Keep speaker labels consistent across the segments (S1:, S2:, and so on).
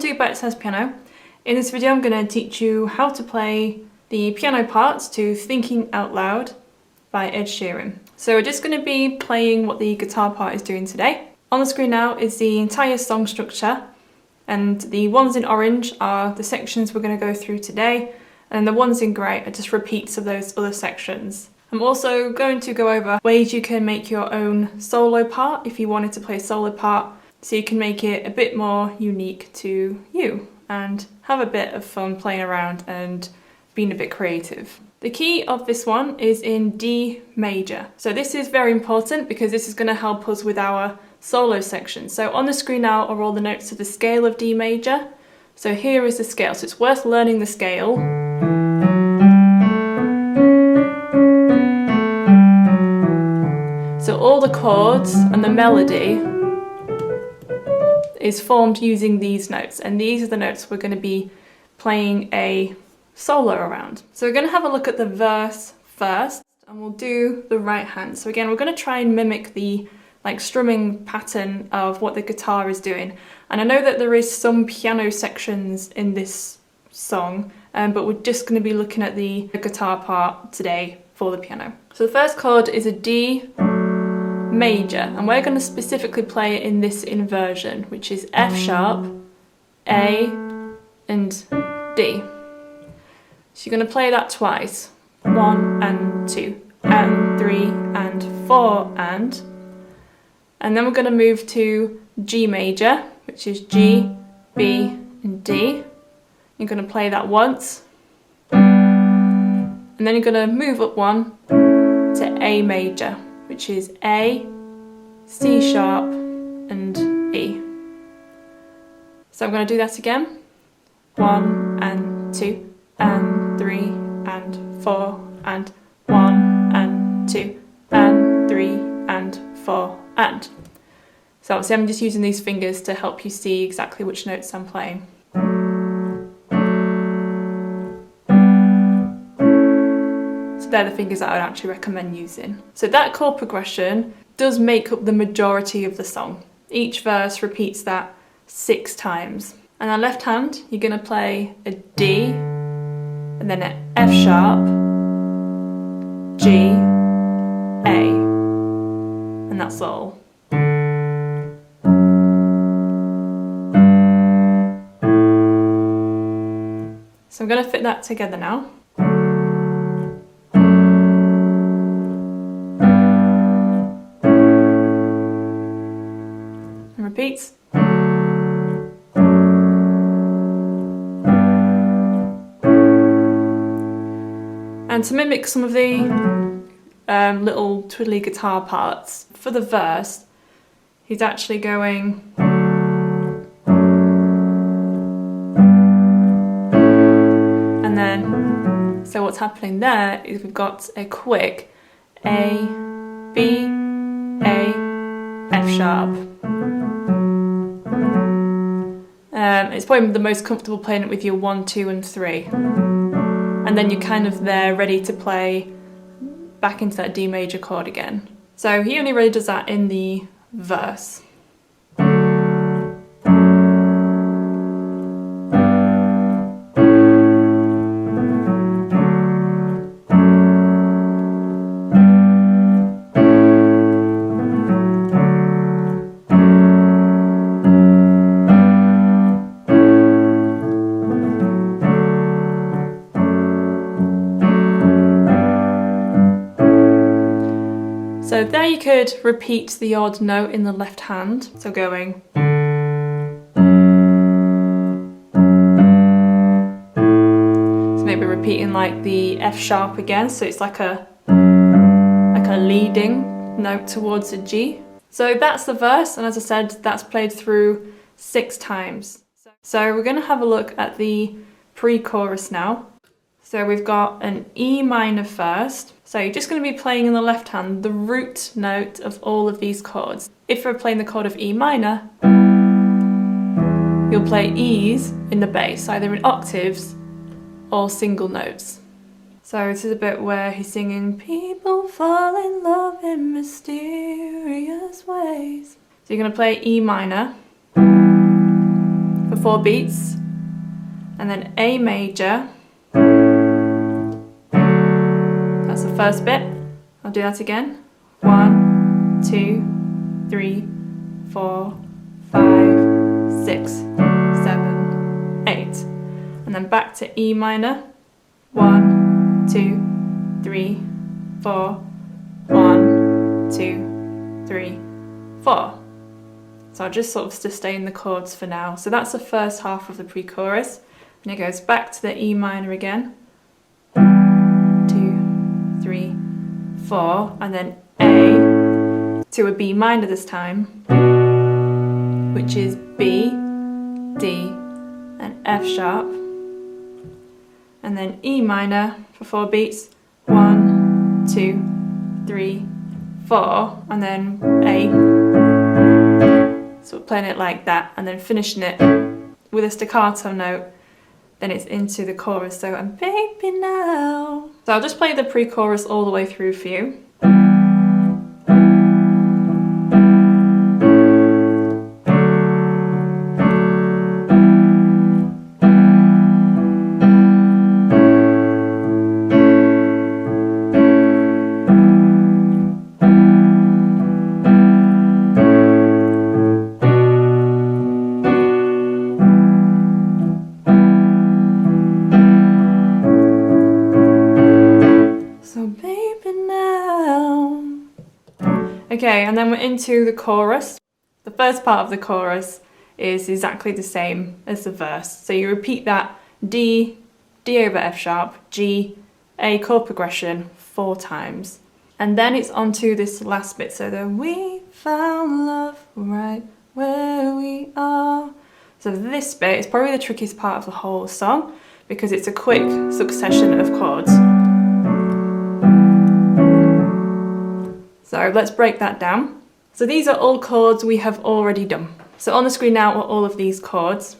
S1: to Bitesize Piano. In this video I'm going to teach you how to play the piano parts to Thinking Out Loud by Ed Sheeran. So we're just going to be playing what the guitar part is doing today. On the screen now is the entire song structure, and the ones in orange are the sections we're going to go through today, and the ones in grey are just repeats of those other sections. I'm also going to go over ways you can make your own solo part if you wanted to play a solo part, so you can make it a bit more unique to you and have a bit of fun playing around and being a bit creative. The key of this one is in D major. So this is very important because this is going to help us with our solo section. So on the screen now are all the notes of the scale of D major. So here is the scale, so it's worth learning the scale. So all the chords and the melody is formed using these notes, and these are the notes we're going to be playing a solo around. So we're going to have a look at the verse first, and we'll do the right hand. So again, we're going to try and mimic the strumming pattern of what the guitar is doing. And I know that there is some piano sections in this song, but we're just going to be looking at the guitar part today for the piano. So the first chord is a D major, and we're going to specifically play it in this inversion, which is F sharp, A, and D. So you're going to play that twice. 1 and 2 and 3 and 4 and then we're going to move to G major, which is G, B, and D. You're going to play that once, and then you're going to move up one to A major, which is A, C sharp, and E. So I'm going to do that again. 1 and 2 and 3 and 4 and 1 and 2 and 3 and 4 and. So obviously I'm just using these fingers to help you see exactly which notes I'm playing. They're the fingers that I would actually recommend using. So that chord progression does make up the majority of the song. Each verse repeats that 6 times. And on left hand, you're going to play a D, and then an F sharp, G, A, and that's all. So I'm going to fit that together now. Repeats. And to mimic some of the little twiddly guitar parts, for the verse, he's actually going and then, so what's happening there is we've got a quick A, B, A, F sharp. It's probably the most comfortable playing it with your 1, 2 and 3, and then you're kind of there ready to play back into that D major chord again. So he only really does that in the verse. So there you could repeat the odd note in the left hand, so going. So maybe repeating like the F sharp again, so it's like a leading note towards a G. So that's the verse, and as I said, that's played through 6 times. So we're going to have a look at the pre-chorus now. So we've got an E minor first. So you're just going to be playing in the left hand the root note of all of these chords. If we're playing the chord of E minor, you'll play E's in the bass, either in octaves or single notes. So this is a bit where he's singing, people fall in love in mysterious ways. So you're going to play E minor for 4 beats, and then A major. That's the first bit. I'll do that again. 1, 2, 3, 4, 5, 6, 7, 8. And then back to E minor. 1, 2, 3, 4. 1, 2, 3, 4. So I'll just sort of sustain the chords for now. So that's the first half of the pre-chorus. And it goes back to the E minor again. 2, 3, 4. And then A to a B minor this time, which is B, D, and F sharp. And then E minor for 4 beats. 1, 2, 3, 4, and then A. So we're playing it like that, and then finishing it with a staccato note. Then it's into the chorus. So I'm baby now. So I'll just play the pre-chorus all the way through for you. Okay, and then we're into the chorus. The first part of the chorus is exactly the same as the verse. So you repeat that D, D over F sharp, G, A chord progression 4 times. And then it's onto this last bit. So the we found love right where we are. So this bit is probably the trickiest part of the whole song because it's a quick succession of chords. So let's break that down. So these are all chords we have already done. So on the screen now are all of these chords.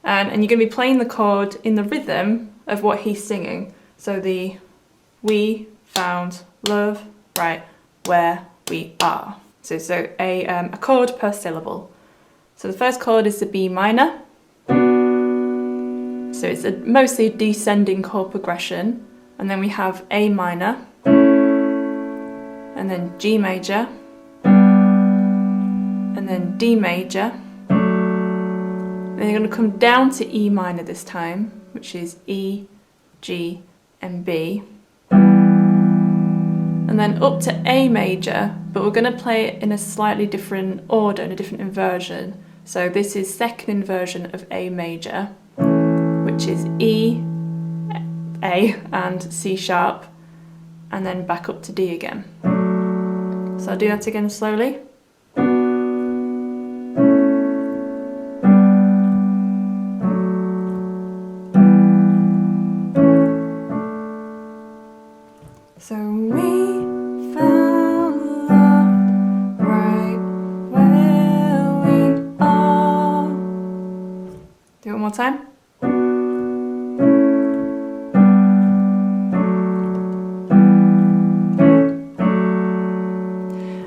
S1: And you're going to be playing the chord in the rhythm of what he's singing. So the we found love right where we are. So a chord per syllable. So the first chord is the B minor. So it's a mostly descending chord progression. And then we have A minor. And then G major, and then D major. Then you're going to come down to E minor this time, which is E, G, and B. And then up to A major, but we're going to play it in a slightly different order, in a different inversion. So this is second inversion of A major, which is E, A, and C sharp, and then back up to D again. So I'll do that again slowly. So we found love right where we are. Do it one more time.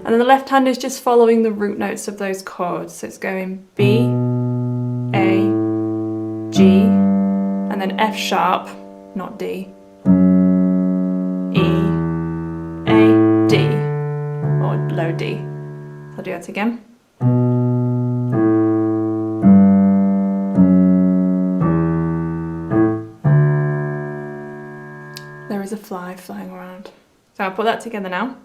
S1: And then the left hand is just following the root notes of those chords. So it's going B, A, G, and then F sharp, not D, E, A, D, or low D. So I'll do that again. There is a fly flying around. So I'll put that together now.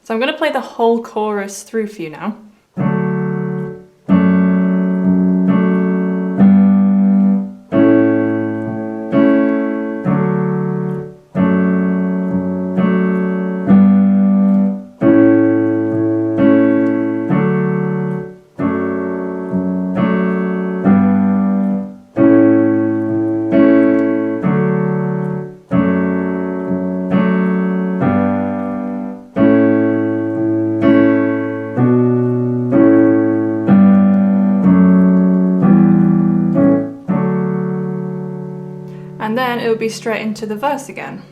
S1: So I'm going to play the whole chorus through for you now. be straight into the verse again.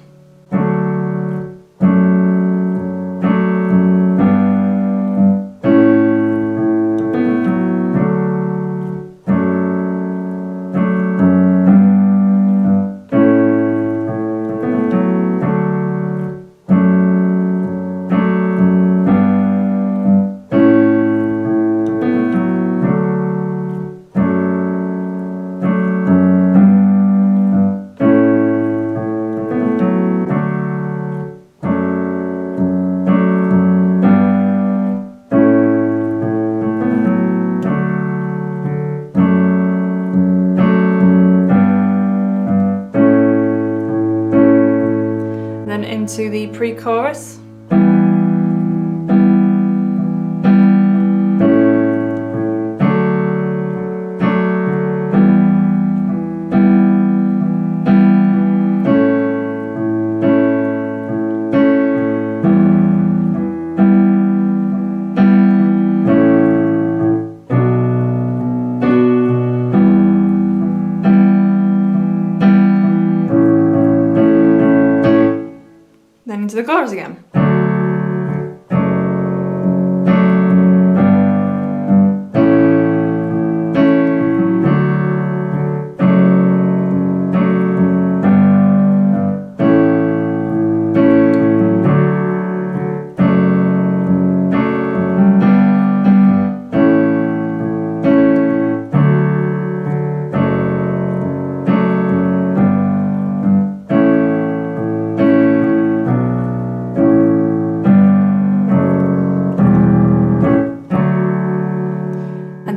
S1: Then into the pre-chorus. Then into the chorus again.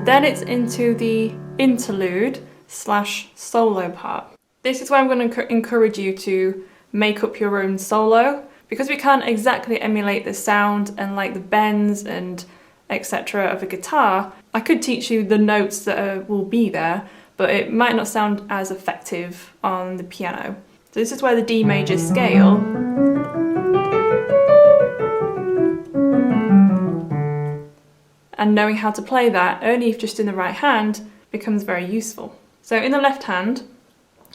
S1: Then it's into the interlude / solo part. This is where I'm going to encourage you to make up your own solo, because we can't exactly emulate the sound and like the bends and etc. of a guitar. I could teach you the notes that will be there, but it might not sound as effective on the piano. So this is where the D major scale and knowing how to play that, only if just in the right hand, becomes very useful. So in the left hand,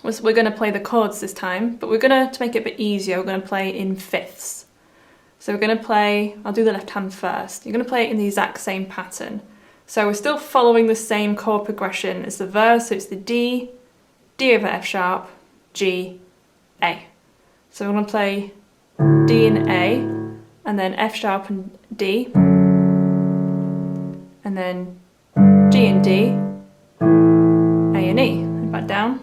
S1: we're going to play the chords this time, but we're going to make it a bit easier, we're going to play in fifths. So we're going to play, I'll do the left hand first, you're going to play it in the exact same pattern. So we're still following the same chord progression as the verse, so it's the D, D over F sharp, G, A. So we're going to play D and A, and then F sharp and D, and then G and D, A and E, and back down.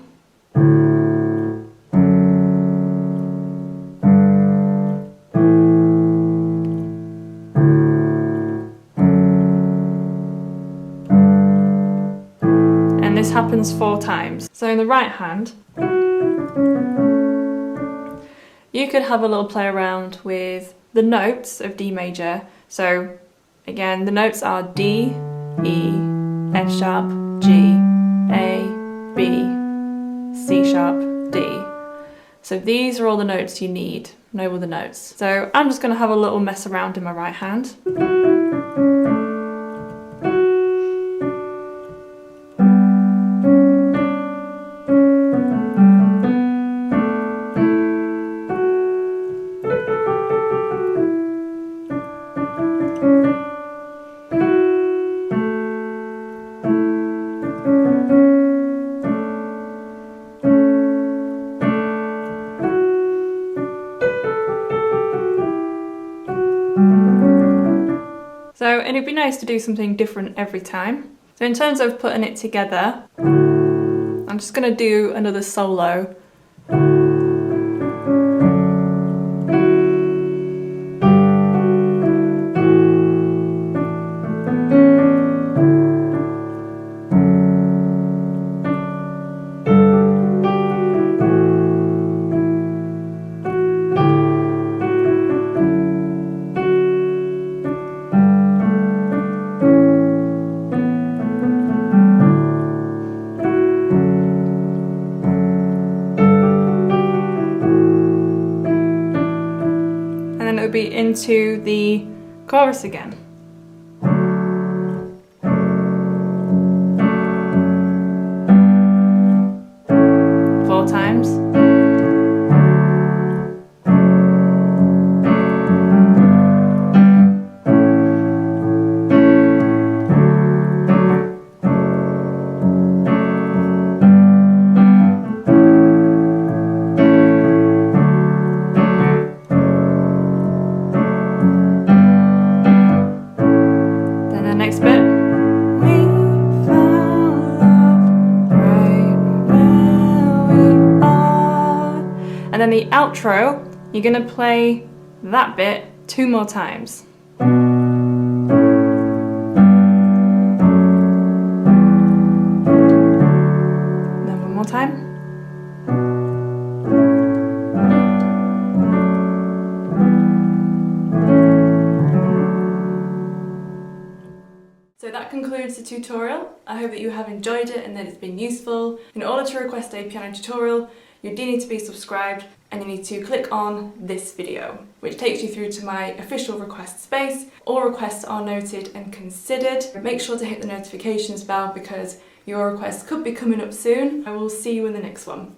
S1: And this happens 4 times. So in the right hand, you could have a little play around with the notes of D major. So again, the notes are D, E, F sharp, G, A, B, C sharp, D. So these are all the notes you need, know all the notes. So I'm just going to have a little mess around in my right hand. And it'd be nice to do something different every time. So in terms of putting it together, I'm just going to do another solo. Be into the chorus again. Four times. then the outro, you're going to play that bit 2 more times. Then 1 more time. So that concludes the tutorial. I hope that you have enjoyed it and that it's been useful. In order to request a piano tutorial, you do need to be subscribed and you need to click on this video, which takes you through to my official request space. All requests are noted and considered. Make sure to hit the notifications bell because your request could be coming up soon. I will see you in the next one.